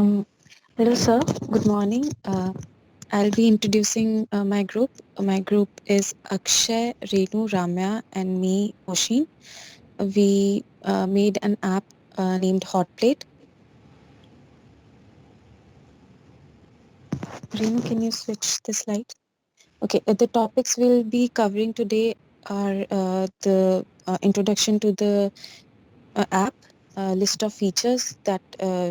Um, Hello, sir. Good morning. I'll be introducing my group. My group is Akshay, Renu, Ramya, and me, Oshin. We made an app named Hotplate. Renu, can you switch the slide? Okay, the topics we'll be covering today are the introduction to the app, list of features that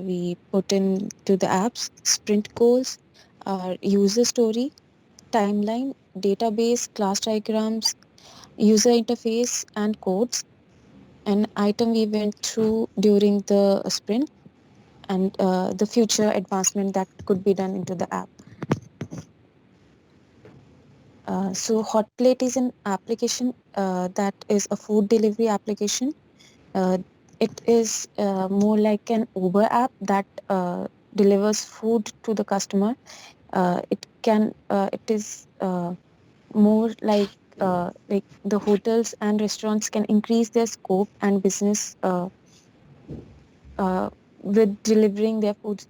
we put into the apps, sprint goals, our user story, timeline, database, class diagrams, user interface, and codes. An item we went through during the sprint, and the future advancement that could be done into the app. So Hotplate is an application that is a food delivery application. Uh, it is more like an Uber app that delivers food to the customer. It is more like the hotels and restaurants can increase their scope and business uh, with delivering their food.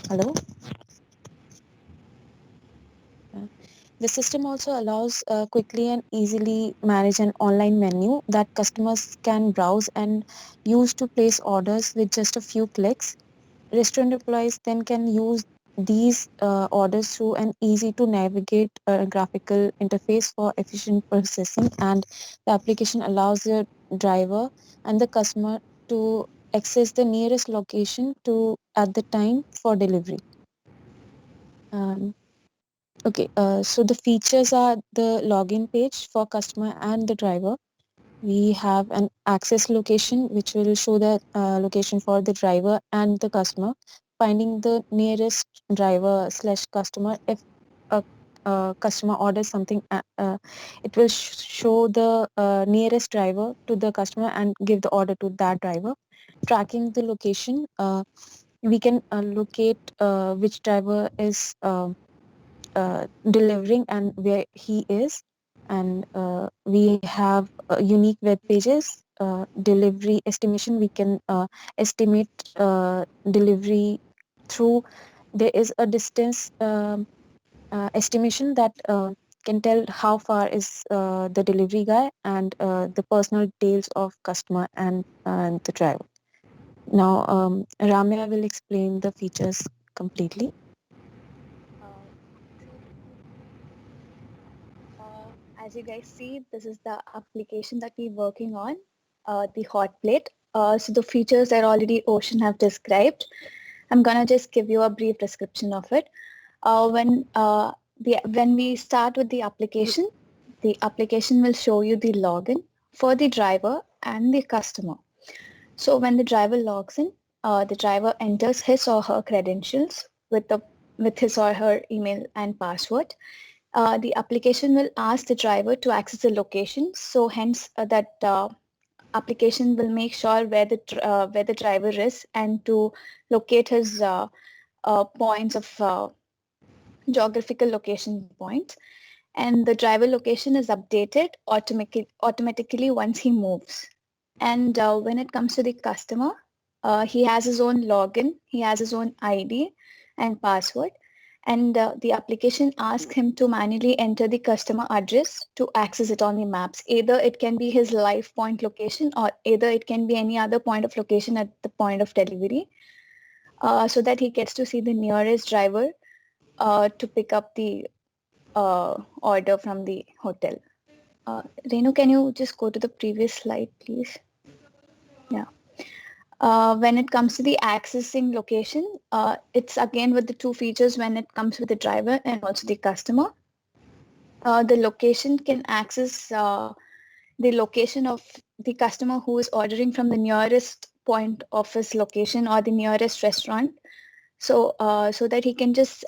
Hello. Uh, The system also allows quickly and easily manage an online menu that customers can browse and use to place orders with just a few clicks. Restaurant employees then can use these orders through an easy to navigate graphical interface for efficient processing, and the application allows the driver and the customer to access the nearest location to at the time for delivery. Um, okay, so the features are the login page for customer and the driver. We have an access location which will show the location for the driver and the customer, finding the nearest driver slash customer. If a customer orders something, it will show the nearest driver to the customer and give the order to that driver. Tracking the location, we can locate which driver is delivering and where he is, and we have unique web pages, delivery estimation. We can estimate delivery through there is a distance estimation that can tell how far is the delivery guy, and the personal details of customer and the driver. Now Ramya will explain the features completely. As you guys see, this is the application that we're working on, the hot plate. So the features that already Ocean have described, I'm gonna just give you a brief description of it. When we start with the application will show you the login for the driver and the customer. So when the driver logs in, the driver enters his or her credentials with his or her email and password. The application will ask the driver to access the location. So hence that application will make sure where the driver is and to locate his points of geographical location points. And the driver location is updated automatically once he moves. And when it comes to the customer, he has his own login, he has his own ID and password, and the application asks him to manually enter the customer address to access it on the maps. Either it can be his live point location or either it can be any other point of location at the point of delivery, so that he gets to see the nearest driver to pick up the order from the hotel. Renu, can you just go to the previous slide, please? Yeah. When it comes to the accessing location, it's again with the two features when it comes with the driver and also the customer. The location can access the location of the customer who is ordering from the nearest point of his location or the nearest restaurant. So that he can just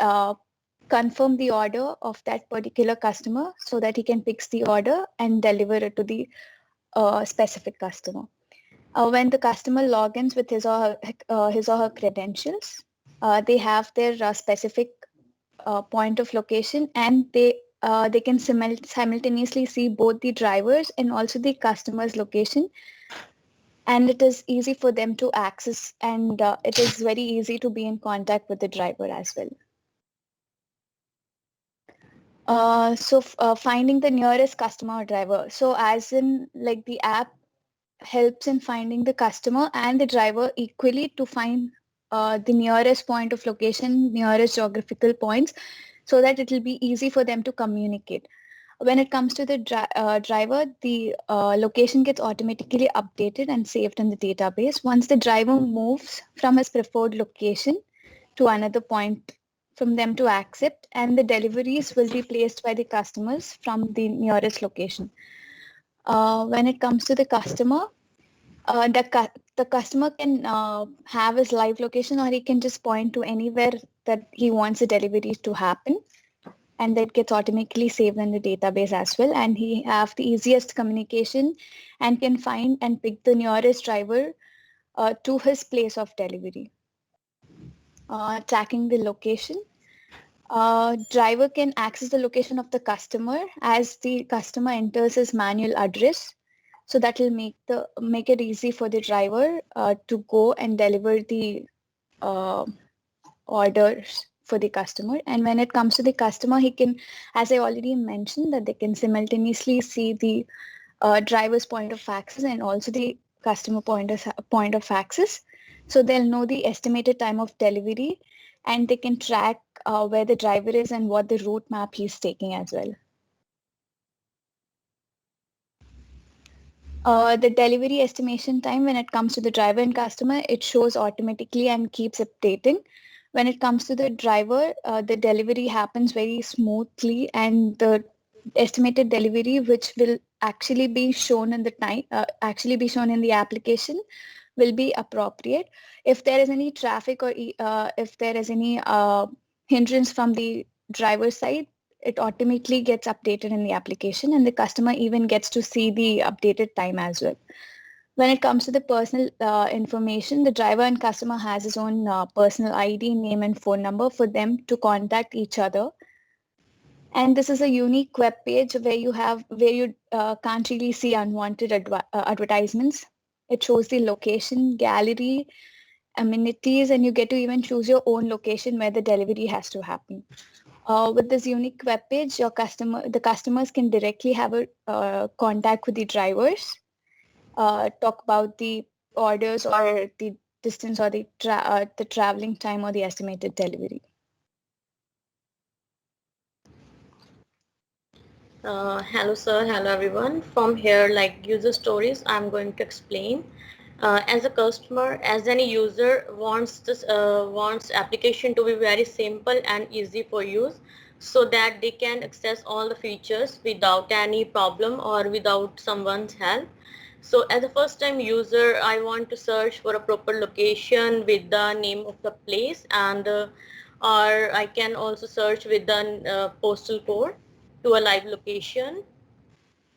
confirm the order of that particular customer so that he can pick the order and deliver it to the specific customer. When the customer logins with his or her credentials, they have their specific point of location and they they can simultaneously see both the drivers and also the customer's location, and it is easy for them to access, and it is very easy to be in contact with the driver as well. Finding the nearest customer or driver. So as in, like, the app helps in finding the customer and the driver equally to find the nearest point of location, nearest geographical points, so that it will be easy for them to communicate. When it comes to the driver, the location gets automatically updated and saved in the database. Once the driver moves from his preferred location to another point from them to accept, and the deliveries will be placed by the customers from the nearest location. When it comes to the customer, the customer can have his live location, or he can just point to anywhere that he wants the deliveries to happen, and that gets automatically saved in the database as well. And he have the easiest communication and can find and pick the nearest driver to his place of delivery. Tracking the location. Driver can access the location of the customer as the customer enters his manual address. So that will make it easy for the driver to go and deliver the orders for the customer. And when it comes to the customer, he can, as I already mentioned, that they can simultaneously see the driver's point of access and also the customer point of access. So they'll know the estimated time of delivery, and they can track where the driver is and what the route map he's taking as well. The delivery estimation time, when it comes to the driver and customer, it shows automatically and keeps updating. When it comes to the driver, the delivery happens very smoothly, and the estimated delivery, which will actually be shown in the the application, will be appropriate. If there is any traffic, or if there is any hindrance from the driver's side, it automatically gets updated in the application, and the customer even gets to see the updated time as well. When it comes to the personal information, the driver and customer has his own personal ID, name and phone number for them to contact each other. And this is a unique web page where you can't really see unwanted advertisements. It shows the location, gallery, amenities, and you get to even choose your own location where the delivery has to happen. With this unique web page, the customers can directly have a contact with the drivers, talk about the orders or the distance or the traveling time or the estimated delivery. Hello sir, hello everyone. From here, like user stories, I'm going to explain. As a customer, as any user wants application to be very simple and easy for use, so that they can access all the features without any problem or without someone's help. So as a first time user, I want to search for a proper location with the name of the place, and or I can also search with the postal code to a live location.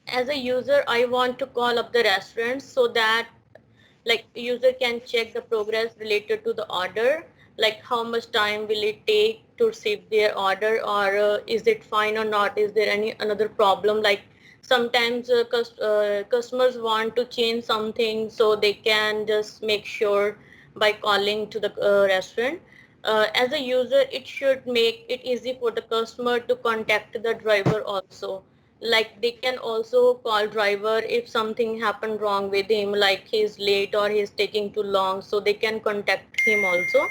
As a user, I want to call up the restaurant so that like user can check the progress related to the order, like how much time will it take to receive their order, or is it fine or not, is there any another problem. Like sometimes customers want to change something, so they can just make sure by calling to the restaurant. As a user, it should make it easy for the customer to contact the driver also. Like they can also call driver if something happened wrong with him, like he's late or he's taking too long, so they can contact him also.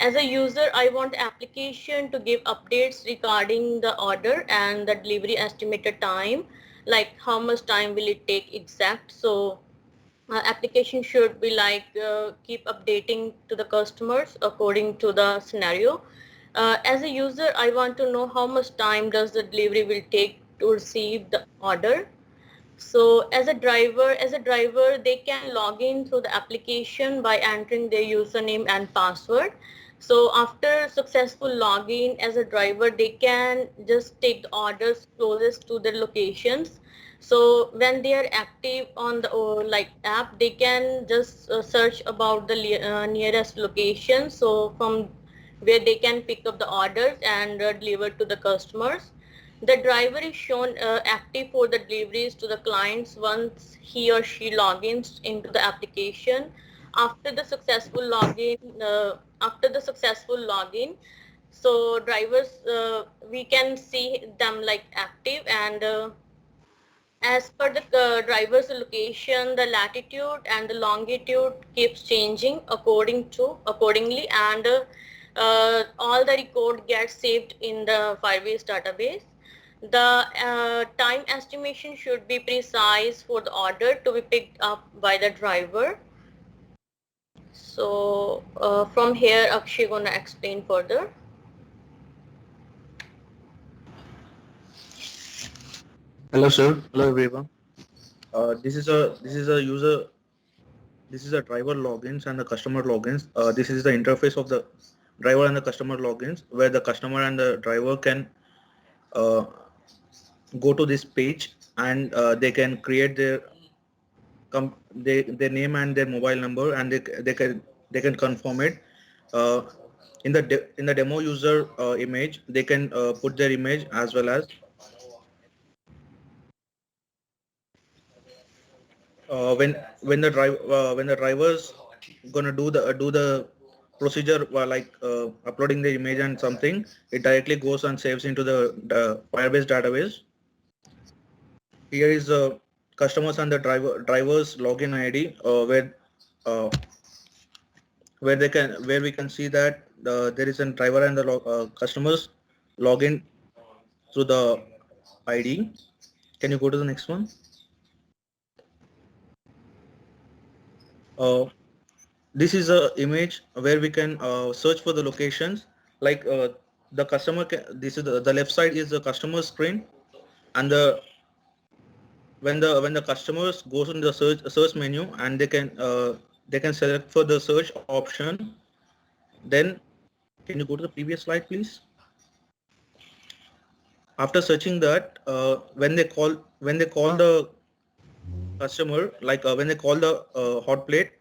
As a user, I want application to give updates regarding the order and the delivery estimated time, like how much time will it take exact. So application should be like keep updating to the customers according to the scenario. As a user, I want to know how much time does the delivery will take to receive the order. So as a driver, they can log in through the application by entering their username and password. So after successful login as a driver, they can just take the orders closest to their locations. So when they are active on the like app, they can just search about the nearest location. So from where they can pick up the orders and deliver to the customers. The driver is shown active for the deliveries to the clients once he or she logins into the application. After the successful login, so drivers, we can see them like active, and as per the driver's location, the latitude and the longitude keeps changing accordingly, and all the record gets saved in the Firebase database. The time estimation should be precise for the order to be picked up by the driver. So from here, Akshay gonna explain further. Hello, sir. Hello, everyone. This is a driver logins and the customer logins. This is the interface of the driver and the customer logins, where the customer and the driver can uh, go to this page, and they can create their name and their mobile number, and they can confirm it. Uh, in the demo user image, they can put their image, as well as when the drivers gonna do the procedure, like uploading the image and something, it directly goes and saves into the Firebase database. Here is the customers and the drivers login ID, uh, where we can see that there is a driver and the customers login through the ID. Can you go to the next one? Uh, this is a image where we can search for the locations, like the customer this is the left side is the customer screen, and when the customers goes in the search menu, and they can select for the search option. Then can you go to the previous slide, please? After searching that, when they call the customer, like when they call the hot plate,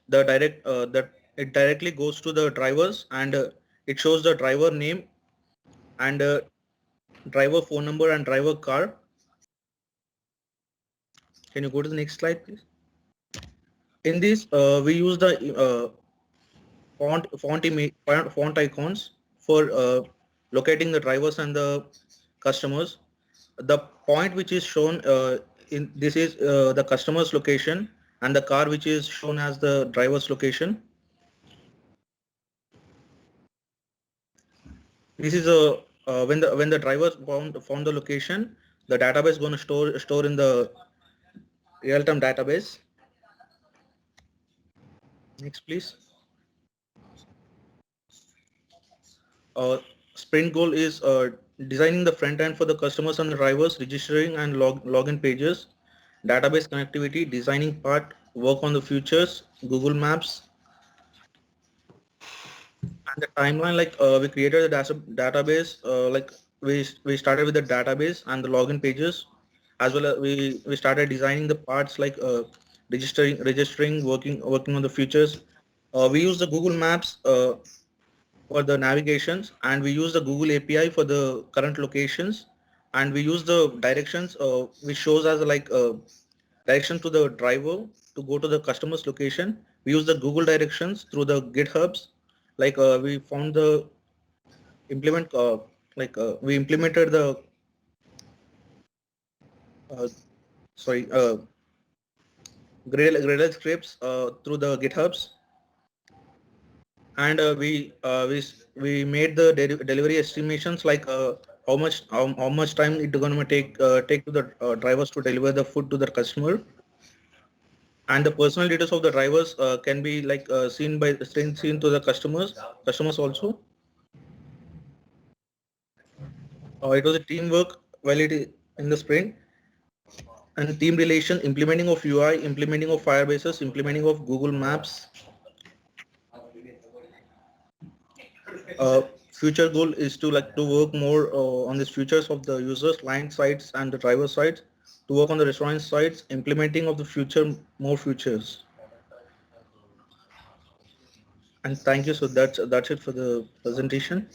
the direct that it directly goes to the drivers, and it shows the driver name and driver phone number and driver car. Can you go to the next slide, please? In this, we use the font icons for locating the drivers and the customers. The point which is shown in this is the customer's location, and the car which is shown as the driver's location. This is a when the drivers found the location, the database is going to store in the real-time database. Next, please. Sprint goal is designing the front end for the customers and the drivers, registering and login pages, database connectivity, designing part, work on the futures, Google Maps, and the timeline. Like we created the database, like we started with the database and the login pages, as well as we started designing the parts, like registering, working on the futures. We use the Google Maps for the navigations, and we use the Google API for the current locations, and we use the directions which shows as like direction to the driver to go to the customer's location. We use the Google directions through the GitHubs, like we found the implement we implemented the uh, sorry Gradle scripts through the GitHubs, and we made the delivery estimations, like how much time it's going to take to the drivers to deliver the food to the customer. And the personal details of the drivers can be like seen to the customers also. It was a teamwork while it is in the sprint, and team relation, implementing of UI, implementing of Firebases, implementing of Google Maps. Future goal is to work more on these futures of the users, client sides and the driver sides, to work on the restaurant sides, implementing of the future, more futures. And thank you. So that's it for the presentation.